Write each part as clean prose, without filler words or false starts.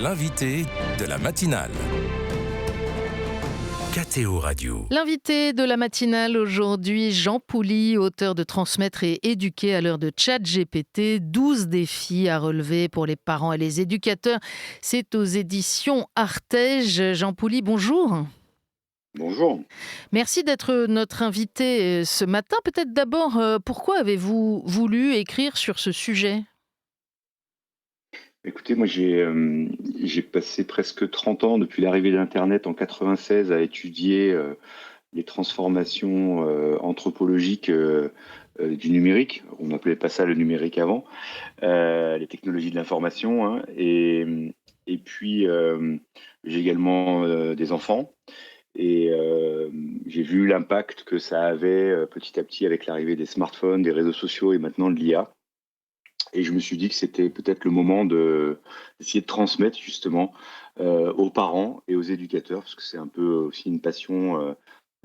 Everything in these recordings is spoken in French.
l'invité de la matinale. KTO Radio. L'invité de la matinale aujourd'hui, Jean Pouly, auteur de Transmettre et éduquer à l'heure de ChatGPT, 12 défis à relever pour les parents et les éducateurs. C'est aux éditions Artege. Jean Pouly, bonjour. Bonjour. Merci d'être notre invité ce matin. Peut-être d'abord, pourquoi avez-vous voulu écrire sur ce sujet ? Écoutez, moi j'ai passé presque 30 ans depuis l'arrivée d'Internet en 96 à étudier les transformations anthropologiques du numérique. On n'appelait pas ça le numérique avant, les technologies de l'information, hein. Et puis j'ai également des enfants et j'ai vu l'impact que ça avait petit à petit avec l'arrivée des smartphones, des réseaux sociaux et maintenant de l'IA. Et je me suis dit que c'était peut-être le moment d'essayer de transmettre justement aux parents et aux éducateurs, parce que c'est un peu aussi une passion,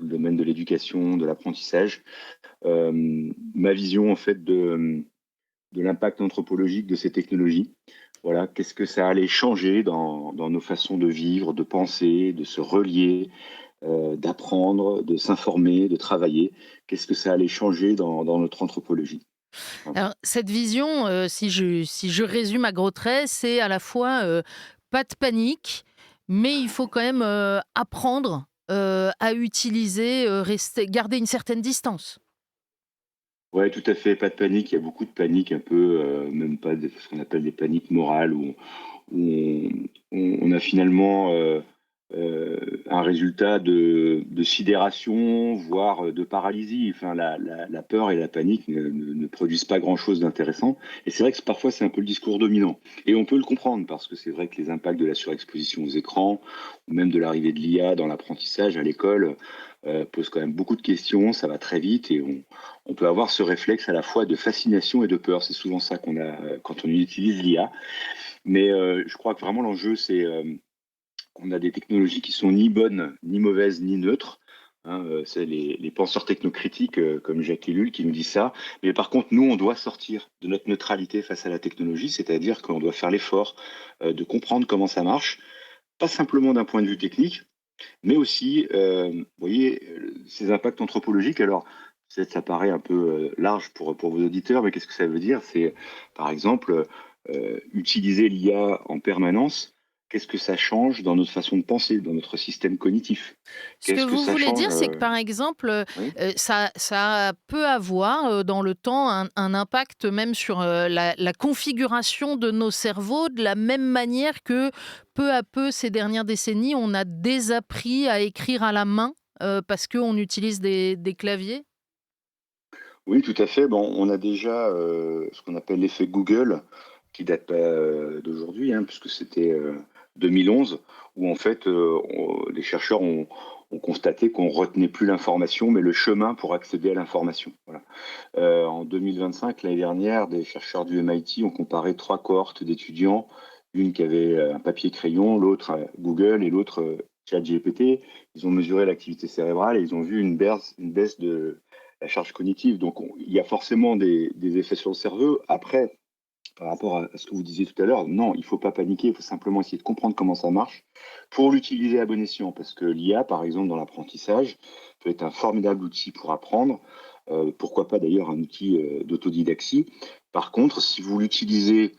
le domaine de l'éducation, de l'apprentissage, ma vision en fait de l'impact anthropologique de ces technologies. Voilà, qu'est-ce que ça allait changer dans nos façons de vivre, de penser, de se relier, d'apprendre, de s'informer, de travailler. Qu'est-ce que ça allait changer dans notre anthropologie? Alors, cette vision, si je résume à gros traits, c'est à la fois pas de panique, mais il faut quand même apprendre à utiliser, garder une certaine distance. Ouais, tout à fait, pas de panique. Il y a beaucoup de panique, un peu, même pas ce qu'on appelle des paniques morales, où on a finalement un résultat de sidération, voire de paralysie. Enfin, la peur et la panique ne produisent pas grand-chose d'intéressant. Et c'est vrai que parfois, c'est un peu le discours dominant. Et on peut le comprendre, parce que c'est vrai que les impacts de la surexposition aux écrans, ou même de l'arrivée de l'IA dans l'apprentissage à l'école, posent quand même beaucoup de questions, ça va très vite, et on peut avoir ce réflexe à la fois de fascination et de peur. C'est souvent ça qu'on a quand on utilise l'IA. Mais je crois que vraiment l'enjeu, c'est qu'on a des technologies qui sont ni bonnes, ni mauvaises, ni neutres. Hein, c'est les penseurs technocritiques comme Jacques Ellul qui nous dit ça. Mais par contre, nous, on doit sortir de notre neutralité face à la technologie, c'est-à-dire qu'on doit faire l'effort de comprendre comment ça marche, pas simplement d'un point de vue technique, mais aussi, vous voyez, ces impacts anthropologiques. Alors, peut-être ça paraît un peu large pour vos auditeurs, mais qu'est-ce que ça veut dire? C'est, par exemple, utiliser l'IA en permanence. Qu'est-ce que ça change dans notre façon de penser, dans notre système cognitif? Ce que Qu'est-ce que vous ça voulez change dire, c'est que par exemple, oui. ça peut avoir dans le temps un impact même sur la configuration de nos cerveaux, de la même manière que peu à peu ces dernières décennies, on a désappris à écrire à la main parce qu'on utilise des claviers. Oui, tout à fait. Bon, on a déjà ce qu'on appelle l'effet Google, qui date pas d'aujourd'hui, hein, puisque c'était 2011, où en fait les chercheurs ont constaté qu'on retenait plus l'information, mais le chemin pour accéder à l'information. Voilà. En 2025, l'année dernière, des chercheurs du MIT ont comparé trois cohortes d'étudiants, une qui avait un papier crayon, l'autre Google et l'autre ChatGPT. Ils ont mesuré l'activité cérébrale et ils ont vu une baisse de la charge cognitive. Donc il y a forcément des effets sur le cerveau. Après, par rapport à ce que vous disiez tout à l'heure, non, il ne faut pas paniquer, il faut simplement essayer de comprendre comment ça marche pour l'utiliser à bon escient. Parce que l'IA, par exemple, dans l'apprentissage, peut être un formidable outil pour apprendre. Pourquoi pas d'ailleurs un outil d'autodidaxie. Par contre, si vous l'utilisez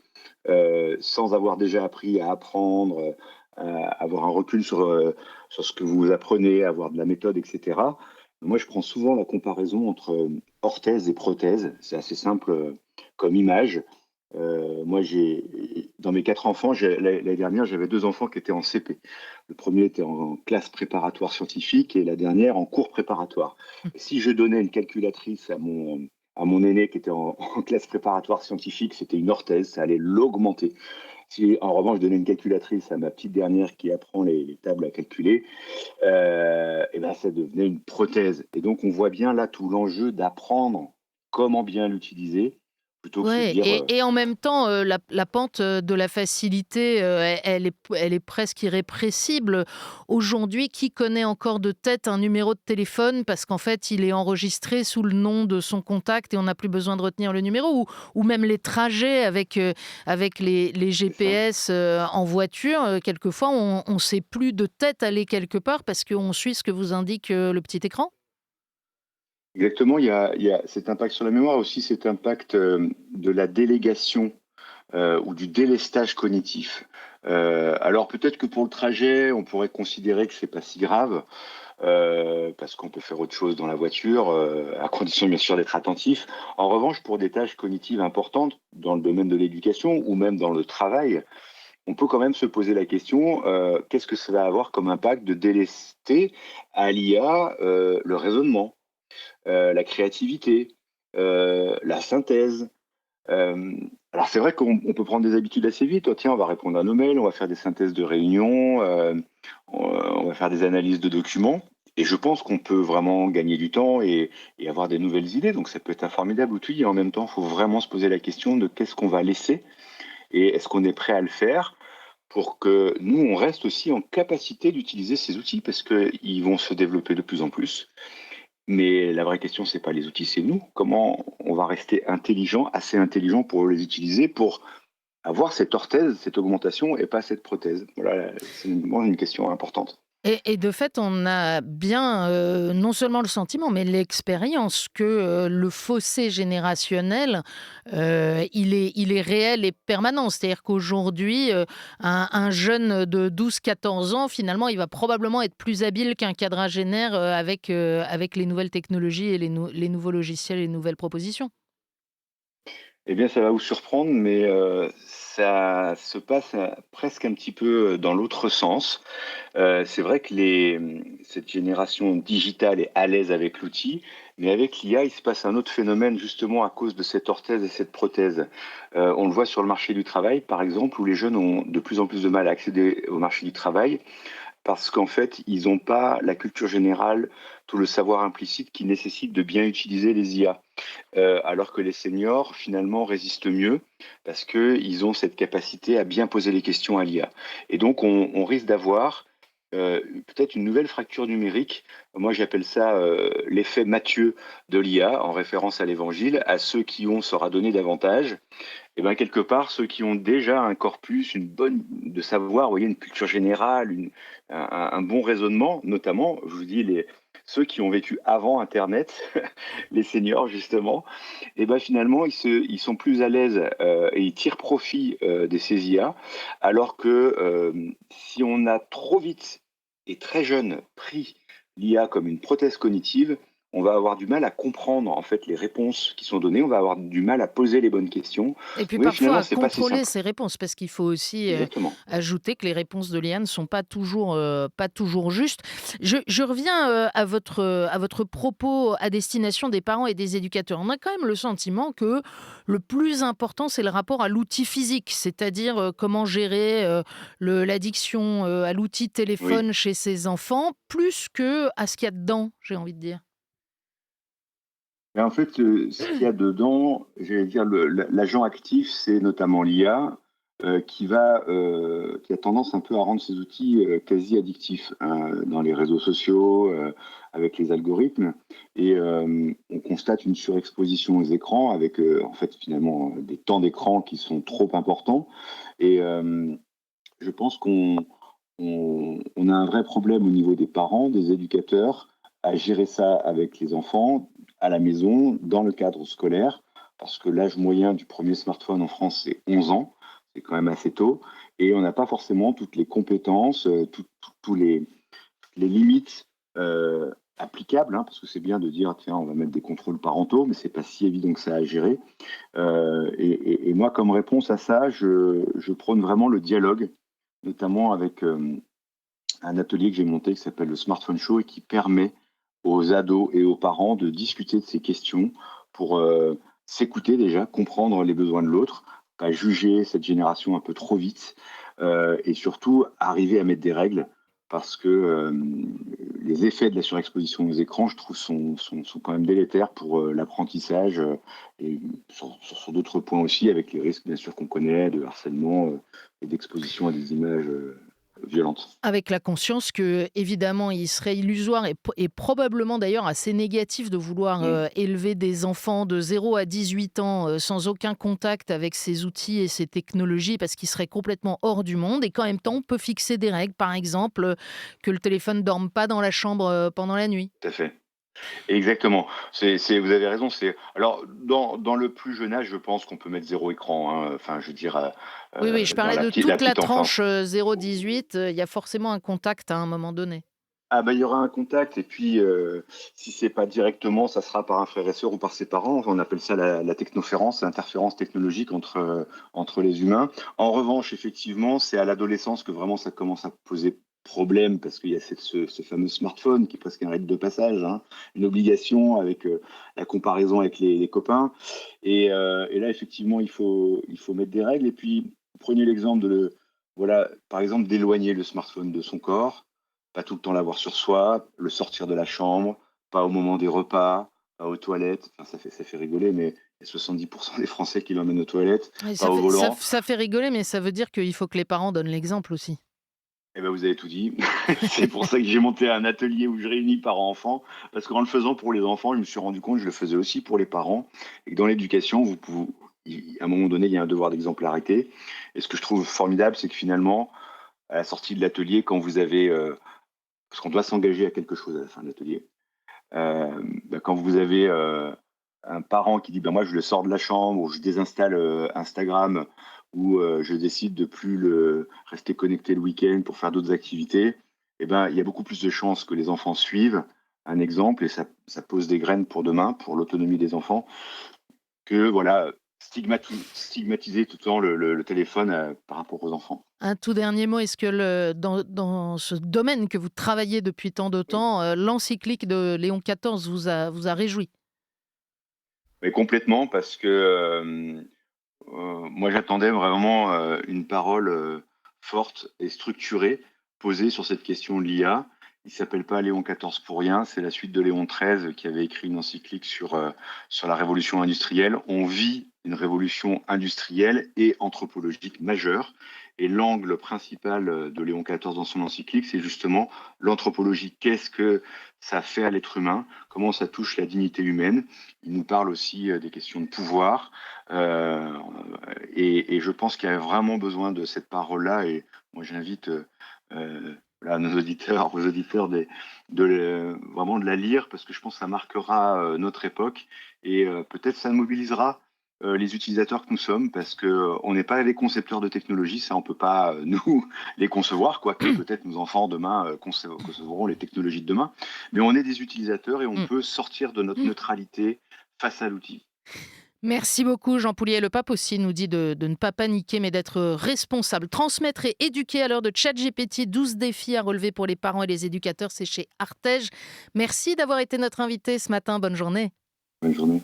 sans avoir déjà appris à apprendre, avoir un recul sur ce que vous apprenez, avoir de la méthode, etc. Moi, je prends souvent la comparaison entre orthèse et prothèse. C'est assez simple comme image. Moi, dans mes quatre enfants, l'année dernière, j'avais deux enfants qui étaient en CP. Le premier était en classe préparatoire scientifique et la dernière en cours préparatoire. Et si je donnais une calculatrice à mon aîné qui était en classe préparatoire scientifique, c'était une orthèse, ça allait l'augmenter. Si en revanche je donnais une calculatrice à ma petite dernière qui apprend les tables à calculer, et ben ça devenait une prothèse. Et donc on voit bien là tout l'enjeu d'apprendre comment bien l'utiliser plutôt que se Ouais, dire, et en même temps, la pente, de la facilité, elle est presque irrépressible. Aujourd'hui, qui connaît encore de tête un numéro de téléphone parce qu'en fait, il est enregistré sous le nom de son contact et on n'a plus besoin de retenir le numéro? Ou même les trajets avec les c'est ça. GPS, en voiture, quelquefois on ne sait plus de tête aller quelque part parce qu'on suit ce que vous indique, le petit écran? Exactement, il y a cet impact sur la mémoire, aussi cet impact, de la délégation, ou du délestage cognitif. Alors peut-être que pour le trajet, on pourrait considérer que c'est pas si grave, parce qu'on peut faire autre chose dans la voiture, à condition bien sûr d'être attentif. En revanche, pour des tâches cognitives importantes dans le domaine de l'éducation ou même dans le travail, on peut quand même se poser la question, qu'est-ce que ça va avoir comme impact de délester à l'IA, le raisonnement, la créativité, la synthèse. Alors c'est vrai qu'on peut prendre des habitudes assez vite. Oh, tiens, on va répondre à nos mails, on va faire des synthèses de réunions, on va faire des analyses de documents. Et je pense qu'on peut vraiment gagner du temps et avoir des nouvelles idées. Donc ça peut être un formidable outil. Et en même temps, il faut vraiment se poser la question de qu'est-ce qu'on va laisser et est-ce qu'on est prêt à le faire pour que nous, on reste aussi en capacité d'utiliser ces outils parce qu'ils vont se développer de plus en plus. Mais la vraie question, c'est pas les outils, c'est nous. Comment on va rester intelligent, assez intelligent pour les utiliser, pour avoir cette orthèse, cette augmentation et pas cette prothèse. Voilà, c'est une question importante. Et de fait, on a bien, non seulement le sentiment, mais l'expérience que, le fossé générationnel, il est réel et permanent. C'est-à-dire qu'aujourd'hui, un jeune de 12-14 ans, finalement, il va probablement être plus habile qu'un quadragénaire, avec les nouvelles technologies et les nouveaux logiciels et les nouvelles propositions. Eh bien, ça va vous surprendre, mais ça se passe presque un petit peu dans l'autre sens. C'est vrai que cette génération digitale est à l'aise avec l'outil, mais avec l'IA, il se passe un autre phénomène justement à cause de cette orthèse et cette prothèse. On le voit sur le marché du travail, par exemple, où les jeunes ont de plus en plus de mal à accéder au marché du travail parce qu'en fait, ils n'ont pas la culture générale, tout le savoir implicite qui nécessite de bien utiliser les IA. Alors que les seniors, finalement, résistent mieux parce qu'ils ont cette capacité à bien poser les questions à l'IA. Et donc, on risque d'avoir peut-être une nouvelle fracture numérique. Moi, j'appelle ça l'effet Matthieu de l'IA, en référence à l'évangile. À ceux qui ont sera donné davantage. Et bien, quelque part, ceux qui ont déjà un corpus, une bonne de savoir, vous voyez, une culture générale, un bon raisonnement, notamment, je vous dis, ceux qui ont vécu avant Internet, les seniors justement, et ben finalement ils sont plus à l'aise et ils tirent profit des ces IA, alors que si on a trop vite et très jeune pris l'IA comme une prothèse cognitive, on va avoir du mal à comprendre en fait les réponses qui sont données, on va avoir du mal à poser les bonnes questions. Et puis Oui, parfois finalement, à c'est pas si contrôler simple. ses réponses, parce qu'il faut aussi, Exactement. ajouter que les réponses de l'IA ne sont pas toujours justes. Je reviens, à votre propos à destination des parents et des éducateurs. On a quand même le sentiment que le plus important, c'est le rapport à l'outil physique, c'est-à-dire, comment gérer, l'addiction, à l'outil Oui. téléphone chez ses enfants, plus que à ce qu'il y a dedans, j'ai envie de dire. Mais en fait, ce qu'il y a dedans, j'allais dire l'agent actif, c'est notamment l'IA, qui a tendance un peu à rendre ces outils, quasi addictifs, hein, dans les réseaux sociaux, avec les algorithmes et on constate une surexposition aux écrans avec, en fait, finalement, des temps d'écran qui sont trop importants et je pense qu'on a un vrai problème au niveau des parents, des éducateurs, à gérer ça avec les enfants, à la maison, dans le cadre scolaire, parce que l'âge moyen du premier smartphone en France, c'est 11 ans, c'est quand même assez tôt, et on n'a pas forcément toutes les compétences, tous les limites applicables, hein, parce que c'est bien de dire, tiens, on va mettre des contrôles parentaux, mais c'est pas si évident que ça à gérer. Et moi, comme réponse à ça, je prône vraiment le dialogue, notamment avec un atelier que j'ai monté qui s'appelle le Smartphone Show et qui permet aux ados et aux parents de discuter de ces questions pour s'écouter déjà, comprendre les besoins de l'autre, pas juger cette génération un peu trop vite et surtout arriver à mettre des règles parce que les effets de la surexposition aux écrans, je trouve, sont quand même délétères pour l'apprentissage et sur d'autres points aussi, avec les risques, bien sûr, qu'on connaît de harcèlement et d'exposition à des images violentes. Avec la conscience que, évidemment, il serait illusoire et probablement d'ailleurs assez négatif de vouloir Mm. élever des enfants de 0 à 18 ans sans aucun contact avec ces outils et ces technologies parce qu'ils seraient complètement hors du monde et qu'en même temps, on peut fixer des règles, par exemple, que le téléphone ne dorme pas dans la chambre pendant la nuit. Tout à fait. Exactement. Vous avez raison. Alors, dans le plus jeune âge, je pense qu'on peut mettre zéro écran, hein. Enfin, je veux dire, Oui, oui, je dans parlais de la toute la petite tranche enfance. 0-18, il y a forcément un contact à un moment donné. Ah bah, il y aura un contact et puis si c'est pas directement, ça sera par un frère et sœur ou par ses parents. On appelle ça la technoférence, l'interférence technologique entre les humains. En revanche, effectivement, c'est à l'adolescence que vraiment ça commence à poser problème parce qu'il y a ce fameux smartphone qui est presque un rite de passage, hein, une obligation avec la comparaison avec les copains. Et là, effectivement, il faut mettre des règles. Et puis, prenez l'exemple voilà, par exemple, d'éloigner le smartphone de son corps, pas tout le temps l'avoir sur soi, le sortir de la chambre, pas au moment des repas, pas aux toilettes. Enfin, ça fait rigoler, mais il y a 70% des Français qui l'emmènent aux toilettes, Et pas ça au fait, ça, volant. ça fait rigoler, mais ça veut dire qu'il faut que les parents donnent l'exemple aussi. Eh ben, vous avez tout dit. C'est pour ça que j'ai monté un atelier où je réunis parents-enfants, parce qu'en le faisant pour les enfants, je me suis rendu compte que je le faisais aussi pour les parents, et que dans l'éducation, à un moment donné, il y a un devoir d'exemplarité. Et ce que je trouve formidable, c'est que finalement, à la sortie de l'atelier, quand vous avez, parce qu'on doit s'engager à quelque chose à la fin de l'atelier, quand vous avez un parent qui dit ben moi je le sors de la chambre ou je désinstalle Instagram ou je décide de plus rester connecté le week-end pour faire d'autres activités, eh ben, il y a beaucoup plus de chances que les enfants suivent un exemple et ça pose des graines pour demain, pour l'autonomie des enfants, que voilà, stigmatiser tout le temps le téléphone par rapport aux enfants. Un tout dernier mot, est-ce que dans ce domaine que vous travaillez depuis tant de Oui. temps, l'encyclique de Léon XIV vous a réjoui? Mais complètement, parce que moi, j'attendais vraiment une parole forte et structurée posée sur cette question de l'IA. Il s'appelle pas Léon XIV pour rien, c'est la suite de Léon XIII qui avait écrit une encyclique sur la révolution industrielle. On vit une révolution industrielle et anthropologique majeure. Et l'angle principal de Léon XIV dans son encyclique, c'est justement l'anthropologie. Qu'est-ce que ça fait à l'être humain? Comment ça touche la dignité humaine? Il nous parle aussi des questions de pouvoir. Euh, et je pense qu'il y a vraiment besoin de cette parole-là. Et moi, j'invite voilà, nos auditeurs, aux auditeurs vraiment de la lire, parce que je pense que ça marquera notre époque et peut-être ça mobilisera les utilisateurs que nous sommes, parce que on n'est pas les concepteurs de technologie, ça on peut pas nous les concevoir, quoique peut-être nos enfants demain concevront les technologies de demain, mais on est des utilisateurs et on Mmh. peut sortir de notre neutralité face à l'outil. Merci beaucoup, Jean Poulier. Le pape aussi nous dit de ne pas paniquer, mais d'être responsable. Transmettre et éduquer à l'heure de ChatGPT, 12 défis à relever pour les parents et les éducateurs, c'est chez Artege. Merci d'avoir été notre invité ce matin. Bonne journée. Bonne journée.